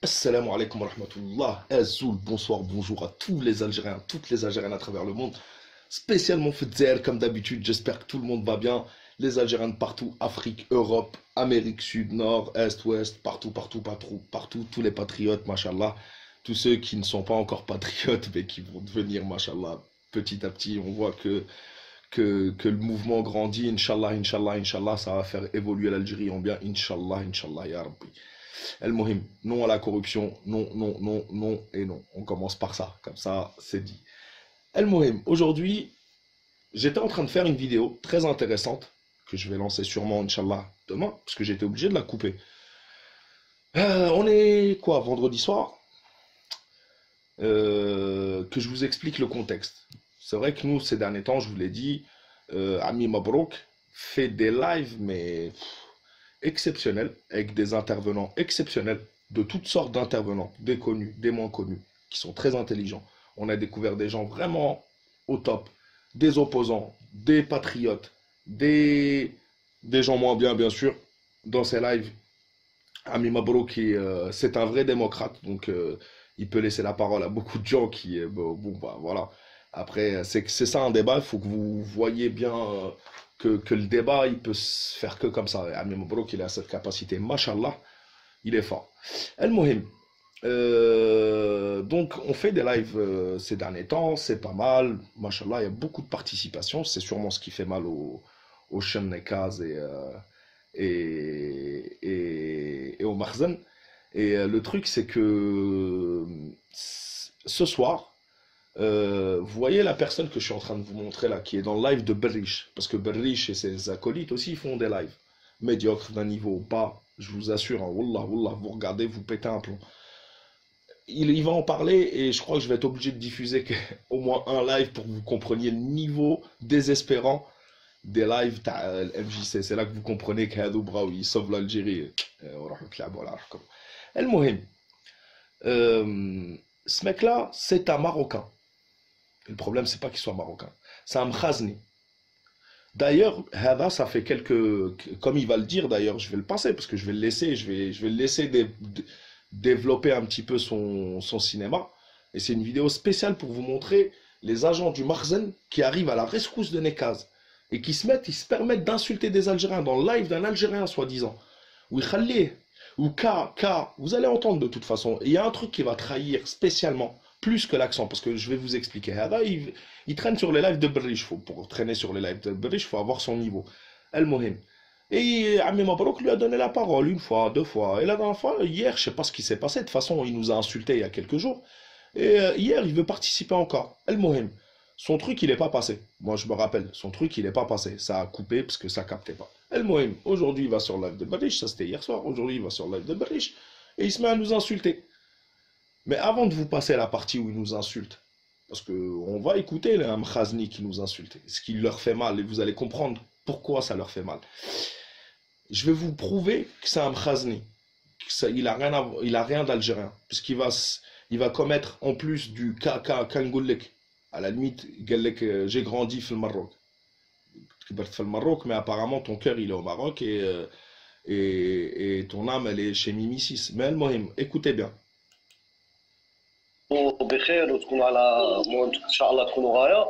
Assalamu alaikum wa rahmatullah. Azoul, bonsoir, bonjour à tous les Algériens, toutes les Algériennes à travers le monde. Spécialement Fetzer, comme d'habitude, j'espère que tout le monde va bien. Les Algériens de partout, Afrique, Europe, Amérique Sud, Nord, Est, Ouest, partout, partout, partout, partout, tous les patriotes, mashallah. Tous ceux qui ne sont pas encore patriotes, mais qui vont devenir, mashallah, petit à petit. On voit que le mouvement grandit, Inch'Allah, Inch'Allah, Inch'Allah, ça va faire évoluer l'Algérie en bien, Inch'Allah, Inch'Allah, Ya Rabbi. El Mohim, non à la corruption, non, non, non, non et non. On commence par ça, comme ça, c'est dit. El Mohim, aujourd'hui, j'étais en train de faire une vidéo très intéressante, que je vais lancer sûrement, Inch'Allah, demain, parce que j'étais obligé de la couper. On est, quoi, vendredi soir que je vous explique le contexte. C'est vrai que nous, ces derniers temps, je vous l'ai dit, Ami Mabrouk fait des lives, mais exceptionnels, avec des intervenants exceptionnels, de toutes sortes d'intervenants, des connus, des moins connus, qui sont très intelligents. On a découvert des gens vraiment au top, des opposants, des patriotes, des gens moins bien, bien sûr, dans ces lives. Ami Mabrouk, c'est un vrai démocrate, donc il peut laisser la parole à beaucoup de gens qui, bon, bah, voilà. Après, c'est ça un débat, il faut que vous voyez bien que le débat, il peut se faire que comme ça. Ami Mabrouk, il a cette capacité, mashallah, il est fort. El Mohim. Donc, on fait des lives ces derniers temps, c'est pas mal, mashallah, il y a beaucoup de participation, c'est sûrement ce qui fait mal aux chaînes Nekaz et au Marzen. Et le truc, c'est que ce soir, vous voyez la personne que je suis en train de vous montrer là, qui est dans le live de Berriche, parce que Berriche et ses acolytes aussi ils font des lives médiocres d'un niveau bas, je vous assure, hein, wallah, wallah, vous regardez, vous pétez un plomb. Il va en parler et je crois que je vais être obligé de diffuser au moins un live pour que vous compreniez le niveau désespérant des lives MJC. C'est là que vous comprenez qu'Hadou Braoui il sauve l'Algérie. El Mohim, ce mec-là, c'est un Marocain. Et le problème, c'est pas qu'il soit marocain. C'est un Mkhazni. D'ailleurs, Hada, ça fait quelques. Comme il va le dire, d'ailleurs, je vais le passer parce que je vais le laisser, je vais le laisser développer un petit peu son cinéma. Et c'est une vidéo spéciale pour vous montrer les agents du Marzen qui arrivent à la rescousse de Nekaz et qui ils se permettent d'insulter des Algériens dans le live d'un Algérien, soi-disant. Oui, Khalil, ou vous allez entendre de toute façon. Il y a un truc qui va trahir spécialement, plus que l'accent, parce que je vais vous expliquer. Hada, il traîne sur les lives de Berriche. Pour traîner sur les lives de Berriche, il faut avoir son niveau. El Mohim. Et Ami Mabrouk lui a donné la parole une fois, deux fois. Et la dernière fois, hier, je sais pas ce qui s'est passé. De toute façon, il nous a insultés il y a quelques jours. Et hier, il veut participer encore. El Mohim. Son truc, il n'est pas passé. Moi, je me rappelle, son truc, il n'est pas passé. Ça a coupé parce que ça captait pas. El Mohim, aujourd'hui, il va sur le live de Berriche. Ça, c'était hier soir. Aujourd'hui, il va sur le live de Berriche. Et il se met à nous insulter. Mais avant de vous passer à la partie où il nous insulte, parce qu'on va écouter les Mkhazni qui nous insultent, ce qui leur fait mal, et vous allez comprendre pourquoi ça leur fait mal. Je vais vous prouver que c'est un Mkhazni. Il a rien d'algérien. Il va commettre en plus du Kangoulek. À la limite, j'ai grandi au Maroc. Mais apparemment ton cœur il est au Maroc et ton âme elle est chez Mimi 6. Mais Mohim, écoutez bien. بخير وتكونوا على ان شاء الله تكونوا غايه.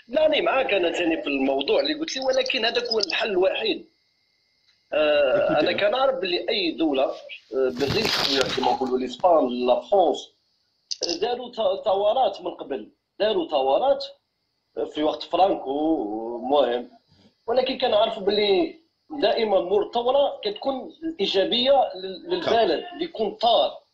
لا راني معاك انا ثاني في الموضوع اللي قلت لي، ولكن هذاك هو الحل الوحيد. انا كنعرف باللي اي دوله بالريف كما نقولوا لاسبان لا فرونس داروا ثورات من قبل، داروا ثورات في وقت فرانكو مهم، ولكن كنعرفوا باللي دائما مور الثوره كتكون ايجابيه للبلد اللي يكون طار.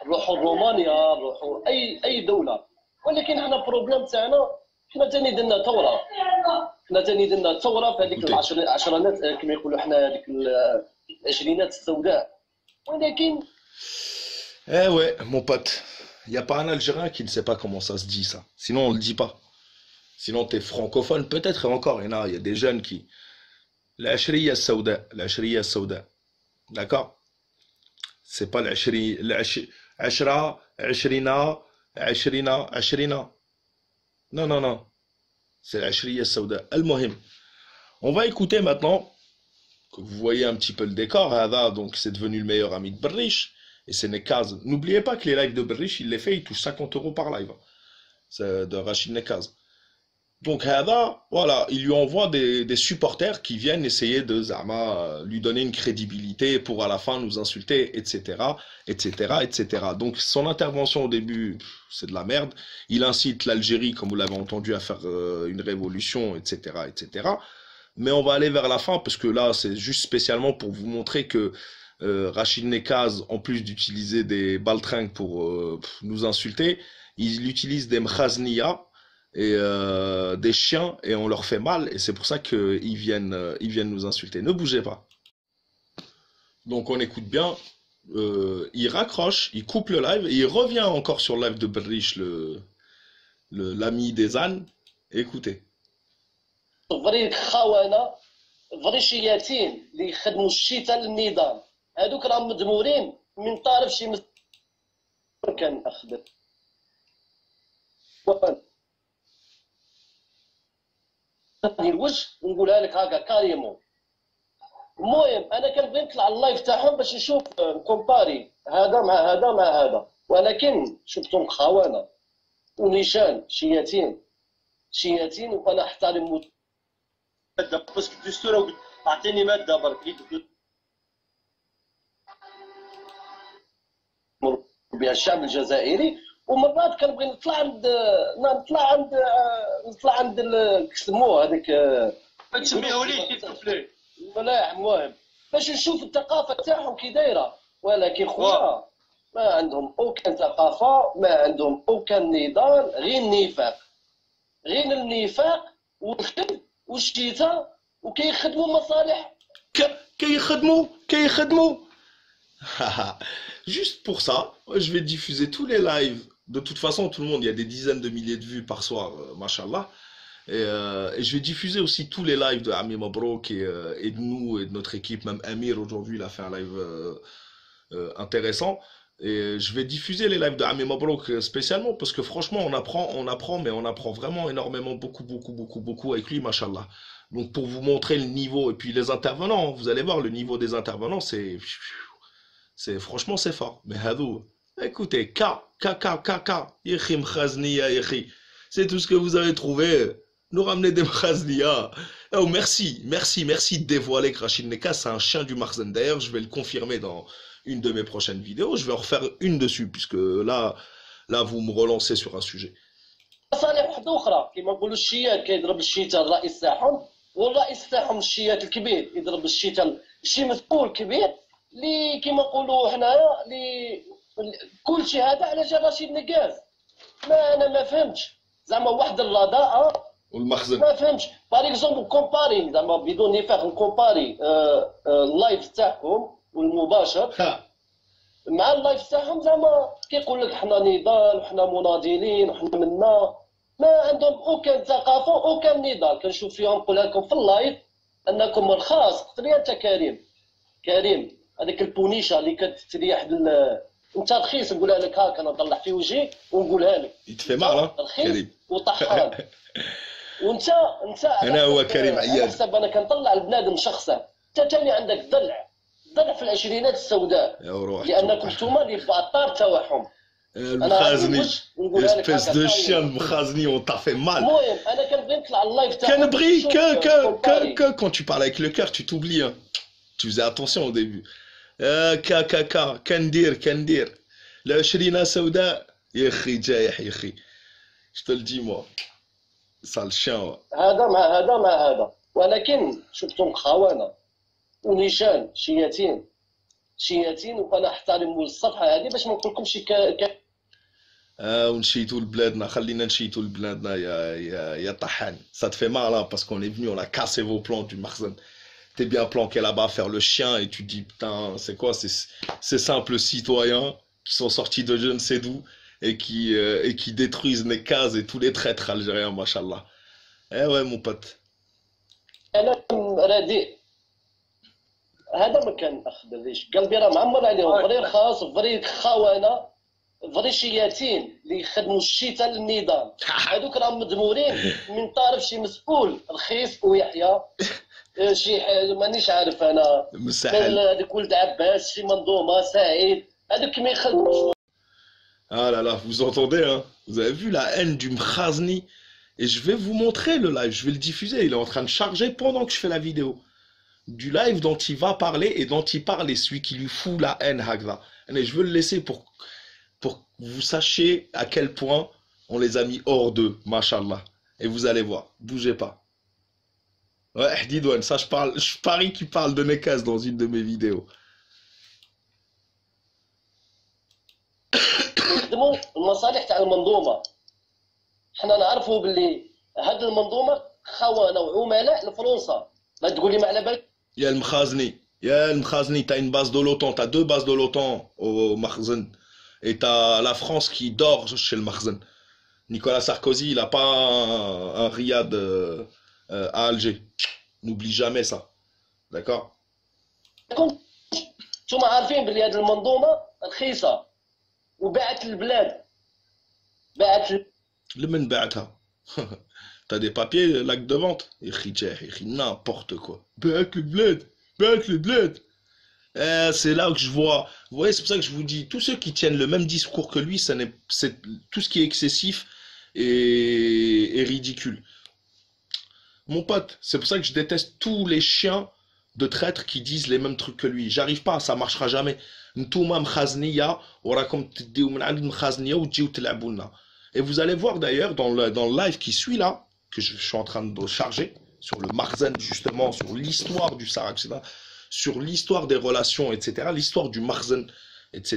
نروحوا رومانيا، نروحوا اي دوله، ولكن حنا بروبليم تاعنا حنا ثاني درنا ثوره، حنا ثاني درنا ثوره في هذيك العشرينات كما يقولوا حنا هذيك العشرينات السوداء، ولكن Eh ouais, mon pote, il n'y a pas un Algérien qui ne sait pas comment ça se dit ça. Sinon, on ne le dit pas. Sinon, tu es francophone, peut-être et encore, il y a des jeunes qui. La Shriya Sauda, la Shriya Sauda. D'accord? C'est pas l'Ashri, Ashra, Ashrina, Ashrina, Ashrina. Non, non, non. C'est l'Ashriya Sauda. Al-Mohim. On va écouter maintenant, que vous voyez un petit peu le décor. Hada, donc, c'est devenu le meilleur ami de Berriche. Et c'est Nekaz. N'oubliez pas que les lives de Berrish, il les fait, il touche 50 euros par live. C'est de Rachid Nekaz. Donc, voilà, il lui envoie des supporters qui viennent essayer de lui donner une crédibilité pour à la fin nous insulter, etc., etc., etc. Donc, son intervention au début, c'est de la merde. Il incite l'Algérie, comme vous l'avez entendu, à faire une révolution, etc., etc. Mais on va aller vers la fin parce que là, c'est juste spécialement pour vous montrer que Rachid Nekaz, en plus d'utiliser des baltringues pour nous insulter, il utilise des mkhazniya et des chiens et on leur fait mal et c'est pour ça qu'ils viennent nous insulter. Ne bougez pas. Donc on écoute bien. Il raccroche, il coupe le live et il revient encore sur le live de Berrish, l'ami des ânes. Écoutez. فريق خونه فريق شياطين اللي يخدموا الشتاء للنظام هذوك راهم مدمورين من طرف شي كان اخذ الوجه ونقولها لك هكا كاريمون. المهم انا كنبغي نطلع اللايف تاعهم باش نشوف نكومباري هذا مع هذا مع هذا، ولكن شفتهم خونه ونيشان شياطين وانا احترم ماده باسكو الدستور اعطيني ماده برك بها الشعب الجزائري. ومرات كنبغي نطلع عند كيسموه هذيك ما تسميهوليش كيف ملاح. المهم باش نشوف الثقافه تاعهم كي دايره، ولكن خويا ما عندهم اوكان ثقافه، ما عندهم اوكان نضال، غير النفاق والخد والشتاء وكيخدموا مصالح كيخدموا. Juste pour ça, je vais diffuser tous les lives. De toute façon, tout le monde, il y a des dizaines de milliers de vues par soir, machallah. Et je vais diffuser aussi tous les lives de Ami Mabrouk et de nous et de notre équipe. Même Amir, aujourd'hui, il a fait un live intéressant. Et je vais diffuser les lives de Ami Mabrouk spécialement parce que franchement, on apprend, mais on apprend vraiment énormément, beaucoup avec lui, machallah. Donc pour vous montrer le niveau, et puis les intervenants, vous allez voir, le niveau des intervenants, franchement, c'est fort. Mais Hadou, écoutez, Yéhi Mkhazniya, Yéhi. C'est tout ce que vous avez trouvé. Nous ramener des Mkhazniya. Oh, merci de dévoiler que Rachid Nekaz, c'est un chien du Marzen. D'ailleurs, je vais le confirmer dans une de mes prochaines vidéos. Je vais en refaire une dessus, puisque là, vous me relancez sur un sujet. مصالح وحده اخرى كيما نقولوا الشيات كيضرب الشيتا الرئيس تاعهم، والرئيس تاعهم الشيات الكبير يضرب الشيتا شي مسؤول كبير اللي كيما نقولوا حنايا اللي كل شيء هذا على جال رشيد نكاز. انا ما فهمتش زعما واحد اللضاءه والمخزن ما فهمتش. باغ اكزومبل كومباري زعما بدون نفاق نكومباري اللايف تاعكم والمباشر مع اللايف تاعهم، زعما كيقول لك حنا نضال وحنا مناضلين وحنا منا. ما عندهم اوكان ثقافه اوكان نضال. كنشوف فيهم نقولها لكم في اللايف انكم رخاص. قلت لي انت كريم هذيك البونيشه اللي كتريح انت رخيص، نقولها لك هاك انا نطلع في وجهي ونقولها لك يتفهم معنا رخيص وطحان. وانت انا هو كريم عياد حسب انا كنطلع البنادم شخصا. انت ثاني عندك ضلع في العشرينات السوداء، لانكم انتوما اللي باطار تاعهم. المخازني espèce de chien المخازني on t'a fait mal. المهم انا كنبغي نطلع اللايف تاعك. كنبغي quand tu parles avec le cœur tu t'oublies hein. Tu faisais attention au début. كندير العشرينة سوداء يا اخي جايح يا اخي. Je te le dis moi. Ça le chien. هذا مع هذا، ولكن شفتهم خونه ونيشان شياطين وانا احترم الصفحه هذه باش ما نقولكمش ونشيتوا لبلادنا. خلينا نشيتوا لبلادنا يا طحان. Ça te fait mal hein, parce qu'on est venu, on a cassé vos plans du Marzen. T'es bien planqué là-bas faire le chien et tu dis putain c'est quoi ces simples citoyens qui sont sortis de je ne sais d'où et qui détruisent Nekaz et tous les traîtres algériens machallah. Eh ouais mon pote. انا رديء هذا ما كان اخ دريش قلبي راه معمر عليهم. فريق خاص فريق خونه فريق شياطين اللي يخدموا الشتاء للنظام. هذوك راهم مدمورين من طرف شي مسؤول رخيص ويحيى شي مانيش عارف انا مسحل هذيك ولد عباس شي منظومه سعيد هذوك ما يخدموش. Ah là là, vous entendez, hein? Vous avez vu la haine du Mkhazni? Et je vais vous montrer le live, je vais le diffuser. Il est en train de charger pendant que je fais la vidéo. Du live dont il va parler et dont il parle et celui qui lui fout la haine, Hagla. Et je veux le laisser pour que vous sachiez à quel point on les a mis hors d'eux, mashallah. Et vous allez voir, bougez pas. Ouais, Hdidouane, ça je parie qu'il parle de Nekaz dans une de mes vidéos. يخدموا المصالح تاع المنظومه. حنا نعرفوا باللي هاد المنظومه خونه وعملاء لفرنسا. ما تقولي ما على بالك. Il y a le Mkhazni. Il y a le Mkhazni, t'as une base de l'OTAN, t'as deux bases de l'OTAN au Makhzen. Et t'as la France qui dort chez le Makhzen. Nicolas Sarkozy, il n'a pas un riad à Alger. N'oublie jamais ça. D'accord? انتم عارفين باللي هاد المنظومه رخيصه وباعت البلاد. باعت Le men ba'atha. T'as des papiers, l'acte de vente? Écrit n'importe quoi. Ba'at le bled. Ba'at le bled. C'est là que je vois. Vous voyez, c'est pour ça que je vous dis, tous ceux qui tiennent le même discours que lui, c'est tout ce qui est excessif et ridicule. Mon pote, c'est pour ça que je déteste tous les chiens de traîtres qui disent les mêmes trucs que lui. J'arrive pas, ça marchera jamais. Ntouma mkhazniya, وراكم تديو من عند مخازنية وتجيو تلعبوا لنا. Et vous allez voir d'ailleurs dans le live qui suit là, que je suis en train de charger, sur le Makhzen justement, sur l'histoire du Sahara, etc., sur l'histoire des relations, etc., l'histoire du Makhzen, etc.,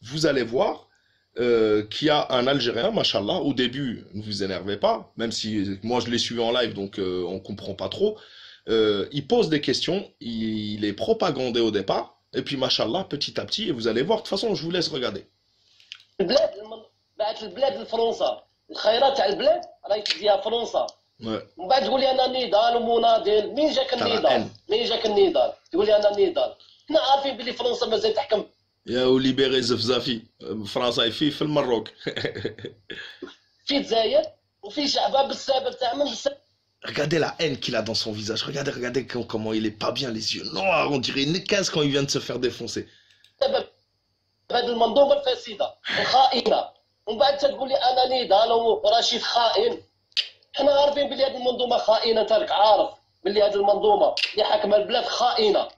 vous allez voir qu'il y a un Algérien, machallah, au début, ne vous énervez pas, même si moi je l'ai suivi en live, donc on comprend pas trop, il pose des questions, il est propagandé au départ, et puis machallah, petit à petit, et vous allez voir, de toute façon, je vous laisse regarder. البلاد باعت البلاد لفرنسا. الخيرات تاع البلاد راهي تديها فرنسا. Ouais. ومن بعد تقول لي انا نضال ومناضل. منين جاك النضال؟ منين جاك النضال؟ تقول لي انا نضال. حنا عارفين بلي فرنسا مازال تحكم يا وليبيري زفزافي فرنسا في المروك. في الجزائر وفي شعبها بالسبب تاع من بالسبب. Regardez la haine qu'il a dans son visage. Regardez comment il est pas bien, les yeux noirs. On dirait Nekaz quand il vient de se faire défoncer. هذه المنظومه الفاسده الخائنه. ومن بعد تقول لي انا نضال ورشيد خائن. حنا عارفين بلي هذه المنظومه خائنه. انت راك عارف بلي هذه المنظومه اللي حاكمه البلاد خائنه.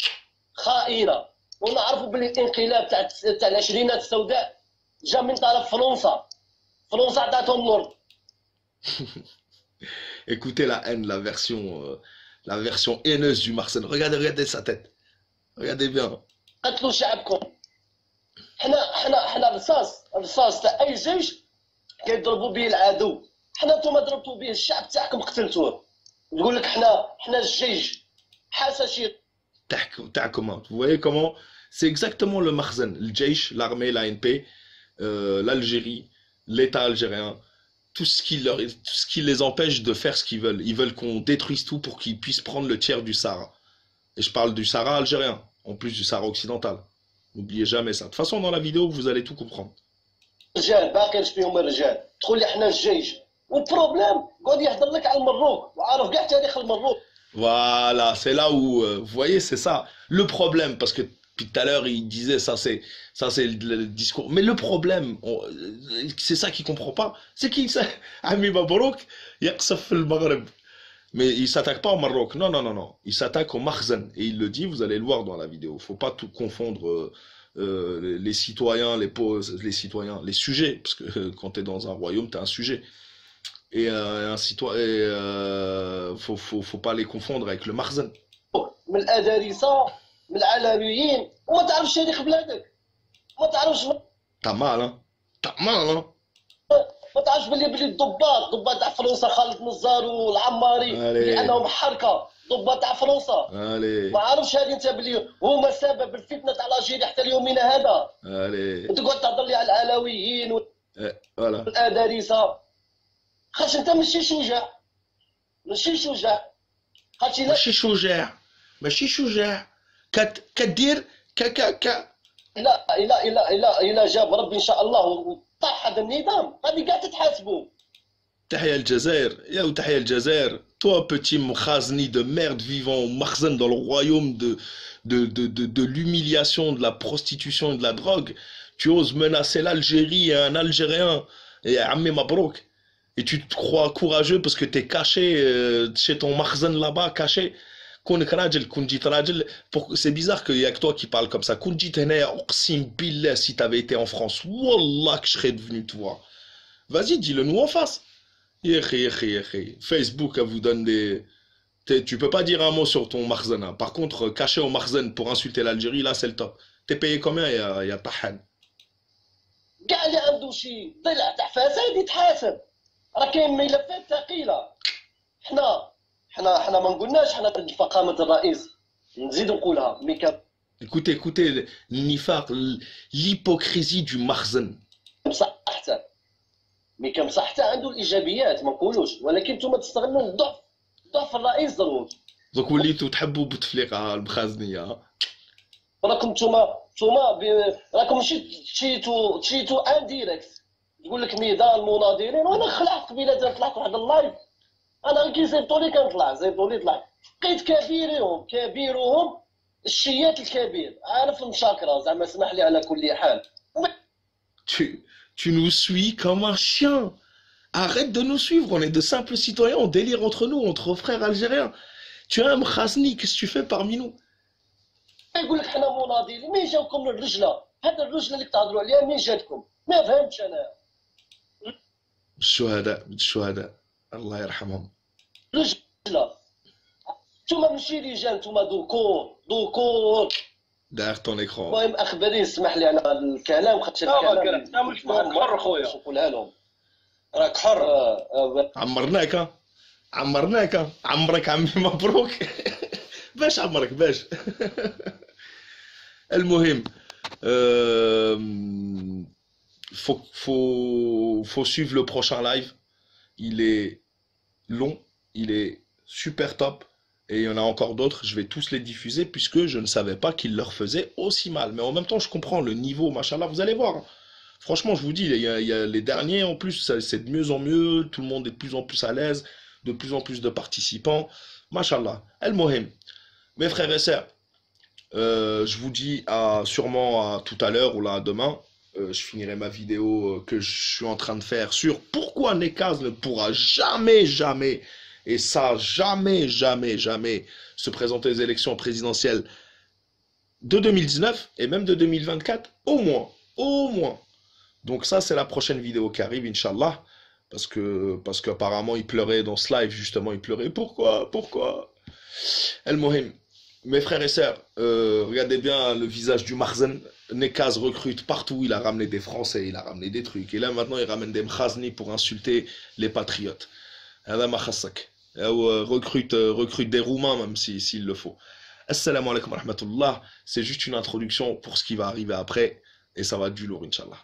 خائنه. ونعرفوا بلي الانقلاب تاع العشرينات السوداء جا من طرف فرنسا. فرنسا عطاتهم الارض. Écoutez la haine, la version haineuse du Marcel. Regardez sa tête. Regardez bien. قتلوا شعبكم. حنا الرصاص تاع اي جيش كيضربوا به العدو. حنا نتوما ضربتوا به الشعب تاعكم قتلتوه. تقول لك حنا الجيش حساشي. Comment? Vous voyez comment? C'est exactement le Marzen, le Jaish, l'armée, l'ANP, l'Algérie, l'État algérien, tout ce qui les empêche de faire ce qu'ils veulent. Ils veulent qu'on détruise tout pour qu'ils puissent prendre le tiers du Sahara. Et je parle du Sahara algérien, en plus du Sahara occidental. N'oubliez jamais ça. De toute façon, dans la vidéo, vous allez tout comprendre. الرجال باقيين فيهم الرجال. تقول لي حنا الجيش. والبروبليم قاعد يهضر لك على المروك وعارف كاع تاريخ المروك. Voilà, c'est là où, vous voyez, c'est ça le problème, parce que depuis tout à l'heure, il disait ça c'est le discours. Mais le problème, c'est ça qu'il comprend pas, c'est qu'il Ami Mabrouk, يقصف le Maghreb. Mais il s'attaque pas au Maroc, non, il s'attaque au Makhzen, et il le dit, vous allez le voir dans la vidéo. Faut pas tout confondre les citoyens, les citoyens, les sujets, parce que quand tu es dans un royaume, tu as un sujet. Et un citoyen, faut pas les confondre avec le Makhzen. من الادارسه من العلويين وما تعرفش تاريخ بلادك. ما تعرفش. T'as mal, hein? T'as mal, hein? ما تعرفش بلي الضباط تاع فرنسا خالد نزار والعماري لانهم حركه ضباط تاع فرنسا. ما عارفش هذه انت بلي هما سبب الفتنه تاع الجيري حتى اليومنا هذا. وتقعد تهضر لي على العلويين والادارسه. خاطش انت ماشي شجاع. ماشي شجاع كدير لا جاب ربي ان شاء الله وطاح هذا النظام غادي كاع تتحاسبوا. تحيا الجزائر وتحيا الجزائر Toi, petit mkhazni de merde vivant au Makhzen dans le royaume de l'humiliation, de la prostitution et de la drogue, tu oses menacer l'Algérie et un Algérien, et Ammé Mabrouk, et tu te crois courageux parce que t'es caché chez ton Makhzen là-bas, caché. C'est bizarre qu'il n'y a que toi qui parles comme ça. Si t'avais été en France, Wallah que je serais devenu toi. Vas-y, dis-le nous en face. Facebook, elle vous donne des... Tu peux pas dire un mot sur ton Makhzen. Hein. Par contre, caché au Makhzen pour insulter l'Algérie, là, c'est le top. T'es payé combien, ya Tahan? كاع اللي عنده شي طلع تاع فساد يتحاسب. راه كاين ملفات ثقيله. حنا ما نقولناش حنا ضد فخامه الرئيس. نزيد نقولها مي Écoutez, l'Nifaq, l'hypocrisie du Makhzen. بصح حتى مي كمصح حتى عنده الايجابيات ما نقولوش ولكن نتوما تستغلوا ضعف الرئيس ضروري. Donc وليتوا تحبوا بوتفليقه المخازنيه. راكم نتوما راكم شيتو انديريكت تقول لك نضال المناضلين وانا خلعت قبيله طلعت واحد اللايف انا غير كيزيبطوا لي كنطلع زيبطوا لي طلعت لقيت كبيرهم الشيات الكبير عارف المشاكره زعما اسمح لي على كل حال. Tu nous suis comme un chien. Arrête de nous suivre, on est de simples citoyens, on délire entre nous, entre frères algériens. Tu es un mkhazni, qu'est-ce que tu fais parmi nous? يقول لك حنا مناضلين مين جاوكم الرجله هذا الرجله اللي تهضروا عليها مين جاتكم ما فهمتش انا. الشهداء الله يرحمهم. رجله نتوما ماشي رجال نتوما ذكور Derrière ton écran. المهم اخباري اسمح لي على الكلام خاطر الكلام مش حر خويا نقولها لهم راك حر. عمرك عمي مبروك. باش عمرك باش. المهم faut suivre le prochain live. Il est long, il est super top. Et il y en a encore d'autres, je vais tous les diffuser puisque je ne savais pas qu'il leur faisait aussi mal. Mais en même temps, je comprends le niveau, machallah, vous allez voir. Franchement, je vous dis, il y a les derniers en plus, c'est de mieux en mieux, tout le monde est de plus en plus à l'aise, de plus en plus de participants. Machallah. El Mohim. Mes frères et sœurs, je vous dis sûrement à tout à l'heure ou là à demain. Je finirai ma vidéo que je suis en train de faire sur pourquoi Nekaz ne pourra jamais et ça, jamais se présenter aux élections présidentielles de 2019 et même de 2024, au moins. Donc ça, c'est la prochaine vidéo qui arrive, Inch'Allah, parce qu'apparemment, il pleurait dans ce live, justement, il pleurait. Pourquoi El Mohim, mes frères et sœurs, regardez bien le visage du Makhzen. Nekaz recrute partout, il a ramené des Français, il a ramené des trucs, et là, maintenant, il ramène des Mkhazni pour insulter les patriotes. Recrute des Roumains même s'il le faut. Assalamu alaikum wa rahmatullah. C'est juste une introduction pour ce qui va arriver après et ça va être du lourd, Inch'Allah.